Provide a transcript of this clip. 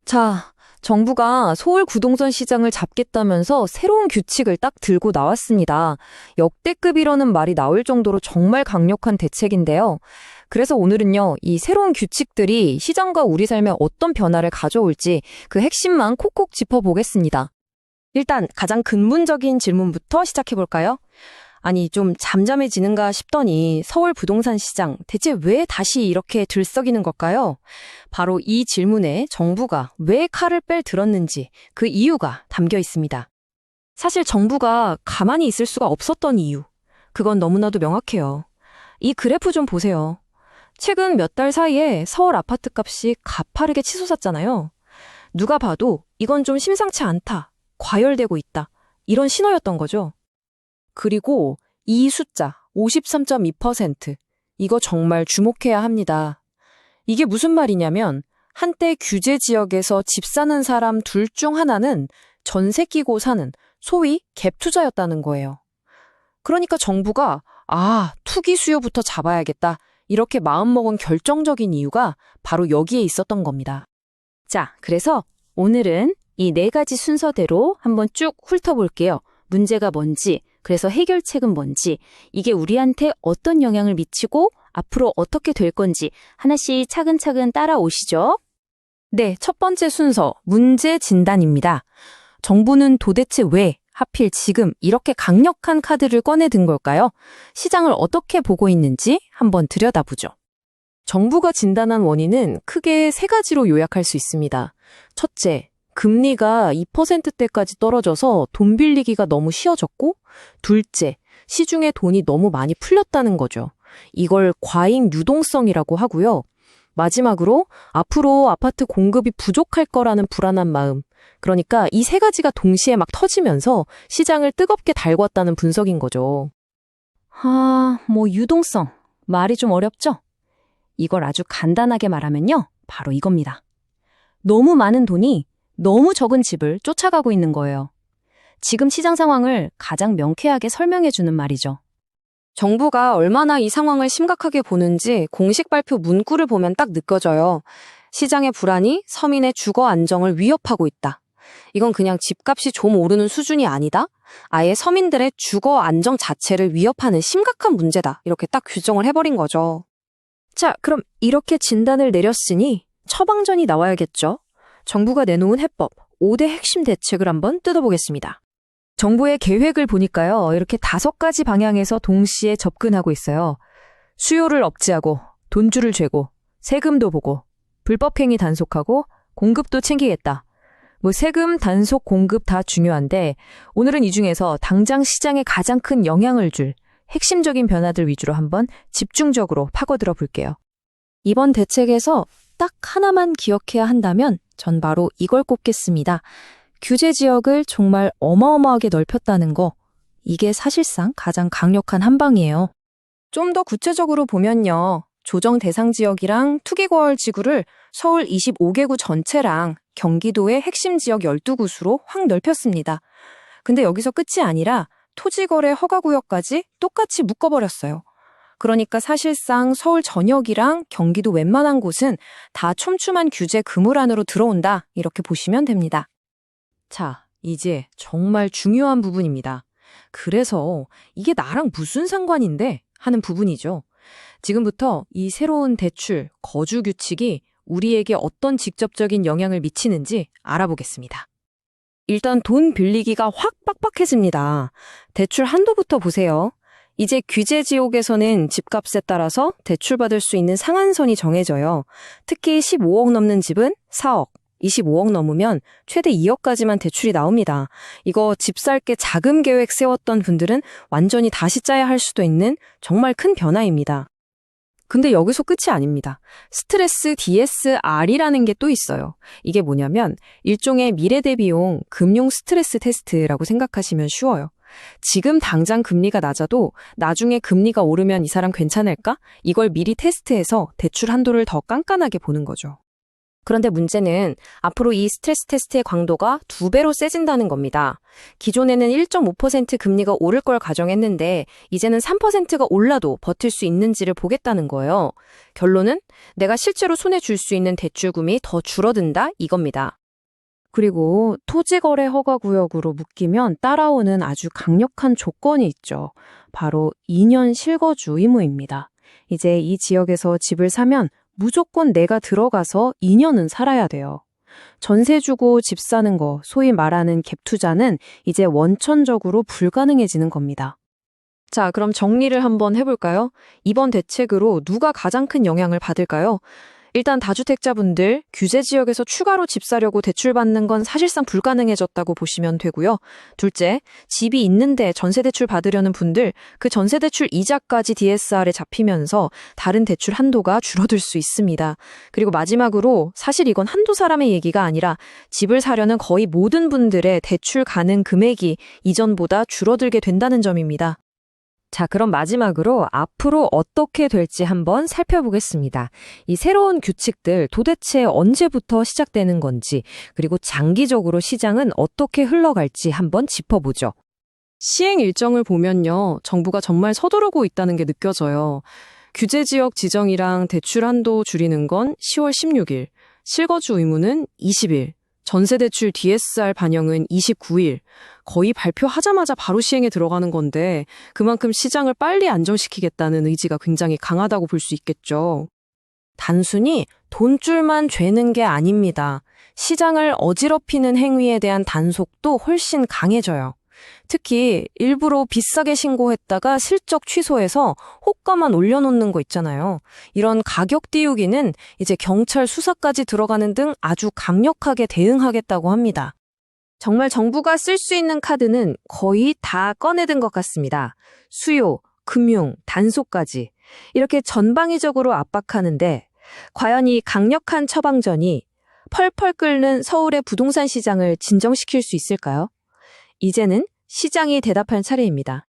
자, 정부가 서울 구동산 시장을 잡겠다면서 새로운 규칙을 딱 들고 나왔습니다. 역대급이라는 말이 나올 정도로 정말 강력한 대책인데요. 그래서 오늘은요, 이 새로운 규칙들이 시장과 우리 삶에 어떤 변화를 가져올지 그 핵심만 콕콕 짚어보겠습니다. 일단 가장 근본적인 질문부터 시작해볼까요? 아니, 좀 잠잠해지는가 싶더니 서울 부동산 시장 대체 왜 다시 이렇게 들썩이는 걸까요? 바로 이 질문에 정부가 왜 칼을 들었는지 그 이유가 담겨 있습니다. 사실 정부가 가만히 있을 수가 없었던 이유, 그건 너무나도 명확해요. 이 그래프 좀 보세요. 최근 몇 달 사이에 서울 아파트 값이 가파르게 치솟았잖아요. 누가 봐도 이건 좀 심상치 않다, 과열되고 있다, 이런 신호였던 거죠. 그리고 이 숫자 53.2%, 이거 정말 주목해야 합니다. 이게 무슨 말이냐면 한때 규제 지역에서 집 사는 사람 둘 중 하나는 전세 끼고 사는 소위 갭 투자였다는 거예요. 그러니까 정부가 투기 수요부터 잡아야겠다, 이렇게 마음먹은 결정적인 이유가 바로 여기에 있었던 겁니다. 자, 그래서 오늘은 이 네 가지 순서대로 한번 쭉 훑어볼게요. 문제가 뭔지, 그래서 해결책은 뭔지, 이게 우리한테 어떤 영향을 미치고 앞으로 어떻게 될 건지 하나씩 차근차근 따라오시죠. 네, 첫 번째 순서, 문제 진단입니다. 정부는 도대체 왜 하필 지금 이렇게 강력한 카드를 꺼내든 걸까요? 시장을 어떻게 보고 있는지 한번 들여다보죠. 정부가 진단한 원인은 크게 세 가지로 요약할 수 있습니다. 첫째, 금리가 2%대까지 떨어져서 돈 빌리기가 너무 쉬워졌고, 둘째, 시중에 돈이 너무 많이 풀렸다는 거죠. 이걸 과잉 유동성이라고 하고요. 마지막으로 앞으로 아파트 공급이 부족할 거라는 불안한 마음. 그러니까 이 세 가지가 동시에 막 터지면서 시장을 뜨겁게 달궜다는 분석인 거죠. 유동성. 말이 좀 어렵죠? 이걸 아주 간단하게 말하면요, 바로 이겁니다. 너무 많은 돈이 너무 적은 집을 쫓아가고 있는 거예요. 지금 시장 상황을 가장 명쾌하게 설명해주는 말이죠. 정부가 얼마나 이 상황을 심각하게 보는지 공식 발표 문구를 보면 딱 느껴져요. 시장의 불안이 서민의 주거 안정을 위협하고 있다. 이건 그냥 집값이 좀 오르는 수준이 아니다. 아예 서민들의 주거 안정 자체를 위협하는 심각한 문제다. 이렇게 딱 규정을 해버린 거죠. 자, 그럼 이렇게 진단을 내렸으니 처방전이 나와야겠죠? 정부가 내놓은 해법, 5대 핵심 대책을 한번 뜯어보겠습니다. 정부의 계획을 보니까요, 이렇게 5가지 방향에서 동시에 접근하고 있어요. 수요를 억제하고, 돈줄을 죄고, 세금도 보고, 불법행위 단속하고, 공급도 챙기겠다. 세금, 단속, 공급 다 중요한데, 오늘은 이 중에서 당장 시장에 가장 큰 영향을 줄 핵심적인 변화들 위주로 한번 집중적으로 파고들어 볼게요. 이번 대책에서 딱 하나만 기억해야 한다면 전 바로 이걸 꼽겠습니다. 규제 지역을 정말 어마어마하게 넓혔다는 거. 이게 사실상 가장 강력한 한방이에요. 좀 더 구체적으로 보면요, 조정 대상 지역이랑 투기과열 지구를 서울 25개구 전체랑 경기도의 핵심 지역 12구수로 확 넓혔습니다. 근데 여기서 끝이 아니라 토지거래 허가구역까지 똑같이 묶어버렸어요. 그러니까 사실상 서울 전역이랑 경기도 웬만한 곳은 다 촘촘한 규제 그물 안으로 들어온다, 이렇게 보시면 됩니다. 자, 이제 정말 중요한 부분입니다. 그래서 이게 나랑 무슨 상관인데 하는 부분이죠. 지금부터 이 새로운 대출, 거주 규칙이 우리에게 어떤 직접적인 영향을 미치는지 알아보겠습니다. 일단 돈 빌리기가 확 빡빡해집니다. 대출 한도부터 보세요. 이제 규제 지역에서는 집값에 따라서 대출받을 수 있는 상한선이 정해져요. 특히 15억 넘는 집은 4억, 25억 넘으면 최대 2억까지만 대출이 나옵니다. 이거 집 살게 자금 계획 세웠던 분들은 완전히 다시 짜야 할 수도 있는 정말 큰 변화입니다. 근데 여기서 끝이 아닙니다. 스트레스 DSR이라는 게 또 있어요. 이게 뭐냐면 일종의 미래 대비용 금융 스트레스 테스트라고 생각하시면 쉬워요. 지금 당장 금리가 낮아도 나중에 금리가 오르면 이 사람 괜찮을까? 이걸 미리 테스트해서 대출 한도를 더 깐깐하게 보는 거죠. 그런데 문제는 앞으로 이 스트레스 테스트의 강도가 2배로 세진다는 겁니다. 기존에는 1.5% 금리가 오를 걸 가정했는데 이제는 3%가 올라도 버틸 수 있는지를 보겠다는 거예요. 결론은 내가 실제로 손에 줄 수 있는 대출금이 더 줄어든다 이겁니다. 그리고 토지거래 허가구역으로 묶이면 따라오는 아주 강력한 조건이 있죠. 바로 2년 실거주 의무입니다. 이제 이 지역에서 집을 사면 무조건 내가 들어가서 2년은 살아야 돼요. 전세 주고 집 사는 거, 소위 말하는 갭 투자는 이제 원천적으로 불가능해지는 겁니다. 자, 그럼 정리를 한번 해볼까요? 이번 대책으로 누가 가장 큰 영향을 받을까요? 일단 다주택자분들, 규제 지역에서 추가로 집 사려고 대출받는 건 사실상 불가능해졌다고 보시면 되고요. 둘째, 집이 있는데 전세대출 받으려는 분들, 그 전세대출 이자까지 DSR에 잡히면서 다른 대출 한도가 줄어들 수 있습니다. 그리고 마지막으로 사실 이건 한두 사람의 얘기가 아니라 집을 사려는 거의 모든 분들의 대출 가능 금액이 이전보다 줄어들게 된다는 점입니다. 자, 그럼 마지막으로 앞으로 어떻게 될지 한번 살펴보겠습니다. 이 새로운 규칙들 도대체 언제부터 시작되는 건지, 그리고 장기적으로 시장은 어떻게 흘러갈지 한번 짚어보죠. 시행 일정을 보면요, 정부가 정말 서두르고 있다는 게 느껴져요. 규제 지역 지정이랑 대출 한도 줄이는 건 10월 16일, 실거주 의무는 20일, 전세대출 DSR 반영은 29일, 거의 발표하자마자 바로 시행에 들어가는 건데 그만큼 시장을 빨리 안정시키겠다는 의지가 굉장히 강하다고 볼 수 있겠죠. 단순히 돈줄만 죄는 게 아닙니다. 시장을 어지럽히는 행위에 대한 단속도 훨씬 강해져요. 특히 일부러 비싸게 신고했다가 슬쩍 취소해서 호가만 올려놓는 거 있잖아요. 이런 가격 띄우기는 이제 경찰 수사까지 들어가는 등 아주 강력하게 대응하겠다고 합니다. 정말 정부가 쓸 수 있는 카드는 거의 다 꺼내든 것 같습니다. 수요, 금융, 단속까지 이렇게 전방위적으로 압박하는데 과연 이 강력한 처방전이 펄펄 끓는 서울의 부동산 시장을 진정시킬 수 있을까요? 이제는 시장이 대답할 차례입니다.